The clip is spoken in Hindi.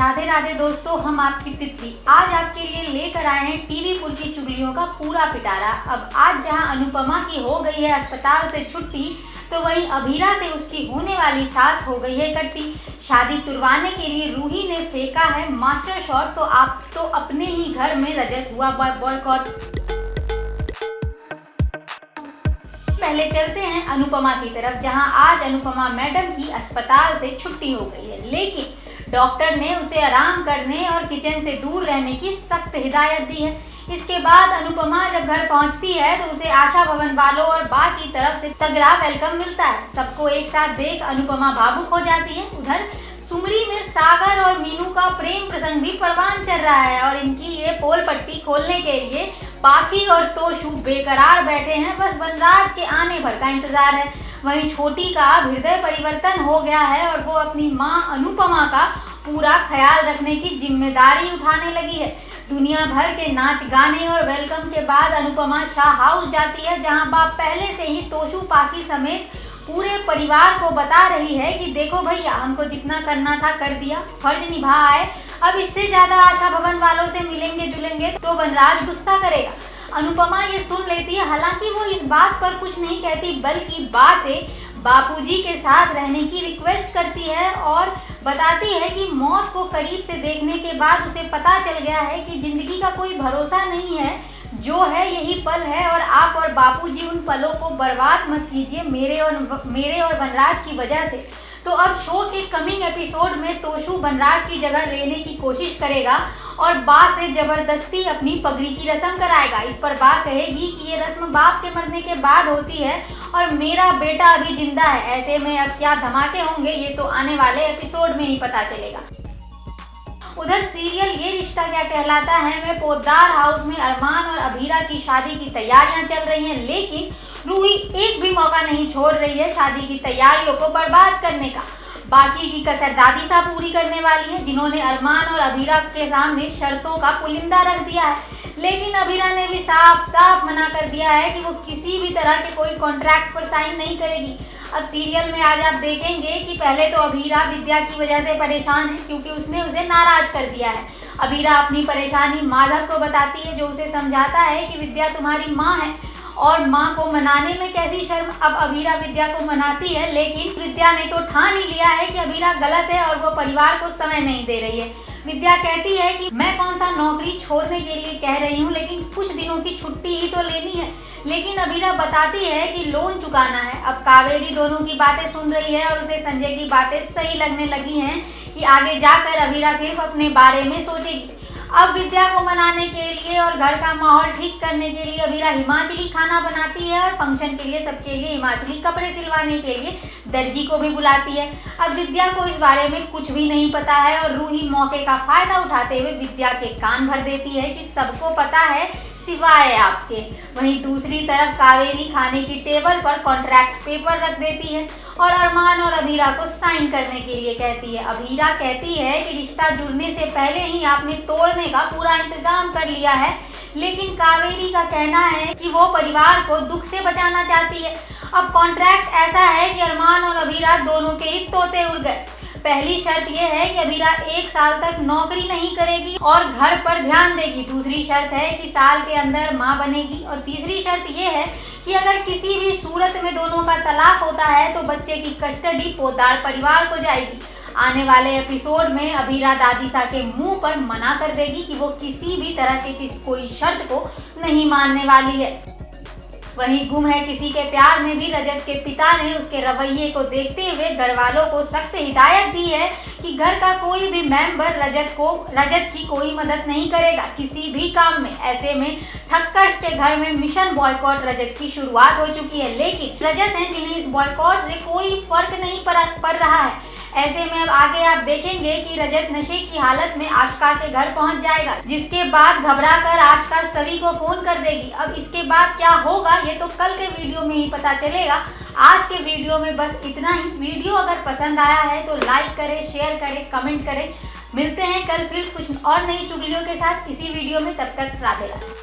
राधे राधे दोस्तों, हम आपकी तितली आज आपके लिए लेकर आए हैं टीवी पुर की चुगलियों का पूरा पिटारा। अब आज जहां अनुपमा की हो गई है अस्पताल से छुट्टी, तो वहीं अभीरा से उसकी होने वाली सास हो गई है कट्टी। शादी तुड़वाने के लिए रूही ने फेंका है मास्टर शॉट, तो आप तो अपने ही घर में रजत हुआ बॉयकॉट। पहले चलते हैं अनुपमा की तरफ, जहां आज अनुपमा मैडम की अस्पताल से छुट्टी हो गई है, लेकिन डॉक्टर ने उसे आराम करने और किचन से दूर रहने की सख्त हिदायत दी है। इसके बाद अनुपमा जब घर पहुंचती है तो उसे आशा भवन वालों और बा की तरफ से तगड़ा वेलकम मिलता है। सबको एक साथ देख अनुपमा भावुक हो जाती है। उधर सुमरी में सागर और मीनू का प्रेम प्रसंग भी परवान चल रहा है और इनकी ये पोल पट्टी खोलने के लिए पाखी और तोशु बेकरार बैठे हैं, बस वनराज के आने भर का इंतजार है। वहीं छोटी का हृदय परिवर्तन हो गया है और वो अपनी मां अनुपमा का पूरा ख्याल रखने की जिम्मेदारी उठाने लगी है। दुनिया भर के नाच गाने और वेलकम के बाद अनुपमा शाह हाउस जाती है, जहां बाप पहले से ही तोशु पाखी समेत पूरे परिवार को बता रही है कि देखो भैया, हमको जितना करना था कर दिया, फर्ज निभा है, अब इससे ज्यादा आशा भवन वालों से मिलेंगे जुलेंगे तो वनराज गुस्सा करेगा। अनुपमा ये सुन लेती है, हालांकि वो इस बात पर कुछ नहीं कहती, बल्कि बा से बापूजी के साथ रहने की रिक्वेस्ट करती है और बताती है कि मौत को करीब से देखने के बाद उसे पता चल गया है कि जिंदगी का कोई भरोसा नहीं है, जो है यही पल है और आप और बापूजी उन पलों को बर्बाद मत कीजिए मेरे और वनराज की वजह से। तो अब शो के कमिंग एपिसोड में तोशु वनराज की जगह लेने की कोशिश करेगा और बा से जबरदस्ती अपनी पगड़ी की रस्म कराएगा। इस पर बा कहेगी कि ये रस्म बाप के मरने के बाद होती है और मेरा बेटा अभी जिंदा है, ऐसे में अब क्या धमाके होंगे ये तो आने वाले एपिसोड में ही पता चलेगा। उधर सीरियल ये रिश्ता क्या कहलाता है में पोद्दार हाउस में अरमान और अभीरा की शादी की तैयारियां चल रही हैं, लेकिन रूही एक भी मौका नहीं छोड़ रही है शादी की तैयारियों को बर्बाद करने का। बाकी की कसर दादी सा पूरी करने वाली है, जिन्होंने अरमान और अभीरा के सामने शर्तों का पुलिंदा रख दिया है, लेकिन अभीरा ने भी साफ साफ मना कर दिया है कि वो किसी भी तरह के कोई कॉन्ट्रैक्ट पर साइन नहीं करेगी। अब सीरियल में आज आप देखेंगे कि पहले तो अभीरा विद्या की वजह से परेशान है, क्योंकि उसने उसे नाराज कर दिया है। अभीरा अपनी परेशानी माधव को बताती है, जो उसे समझाता है कि विद्या तुम्हारी माँ है और माँ को मनाने में कैसी शर्म। अब अभीरा विद्या को मनाती है, लेकिन विद्या ने तो ठान ही लिया है कि अभीरा गलत है और वो परिवार को समय नहीं दे रही है। विद्या कहती है कि मैं कौन सा नौकरी छोड़ने के लिए कह रही हूँ, लेकिन कुछ दिनों की छुट्टी ही तो लेनी है। लेकिन अभीरा बताती है कि लोन चुकाना है। अब कावेरी दोनों की बातें सुन रही है और उसे संजय की बातें सही लगने लगी हैं कि आगे जाकर अभीरा सिर्फ अपने बारे में सोचेगी। अब विद्या को मनाने के लिए और घर का माहौल ठीक करने के लिए अभीरा हिमाचली खाना बनाती है और फंक्शन के लिए सबके लिए हिमाचली कपड़े सिलवाने के लिए दर्जी को भी बुलाती है। अब विद्या को इस बारे में कुछ भी नहीं पता है और रूही मौके का फायदा उठाते हुए विद्या के कान भर देती है कि सबको पता है सिवाय आपके। वहीं दूसरी तरफ कावेरी खाने की टेबल पर कॉन्ट्रैक्ट पेपर रख देती है और अरमान और अभीरा को साइन करने के लिए कहती है। अभीरा कहती है कि रिश्ता जुड़ने से पहले ही आपने तोड़ने का पूरा इंतजाम कर लिया है, लेकिन कावेरी का कहना है कि वो परिवार को दुख से बचाना चाहती है। अब कॉन्ट्रैक्ट ऐसा है कि अरमान और अभीरा दोनों के ही तोते उड़ गए। पहली शर्त यह है कि अभीरा 1 साल तक नौकरी नहीं करेगी और घर पर ध्यान देगी। दूसरी शर्त है कि साल के अंदर माँ बनेगी और तीसरी शर्त यह है कि अगर किसी भी सूरत में दोनों का तलाक होता है तो बच्चे की कस्टडी पोद्दार परिवार को जाएगी। आने वाले एपिसोड में अभीरा दादीसा के मुंह पर मना कर देगी कि वो किसी भी तरह के कोई शर्त को नहीं मानने वाली है। वहीं गुम है किसी के प्यार में भी रजत के पिता ने उसके रवैये को देखते हुए घर वालों को सख्त हिदायत दी है कि घर का कोई भी मेंबर रजत की कोई मदद नहीं करेगा किसी भी काम में। ऐसे में ठक्कर्स के घर में मिशन बॉयकॉट रजत की शुरुआत हो चुकी है, लेकिन रजत हैं जिन्हें इस बॉयकॉट से कोई फर्क नहीं पड़ रहा है। ऐसे में अब आगे आप देखेंगे कि रजत नशे की हालत में आशिका के घर पहुंच जाएगा, जिसके बाद घबराकर आशिका सभी को फोन कर देगी। अब इसके बाद क्या होगा ये तो कल के वीडियो में ही पता चलेगा। आज के वीडियो में बस इतना ही। वीडियो अगर पसंद आया है तो लाइक करें, शेयर करें, कमेंट करें। मिलते हैं कल फिर कुछ और नई चुगलियों के साथ इसी वीडियो में। तब तक राधे राधे।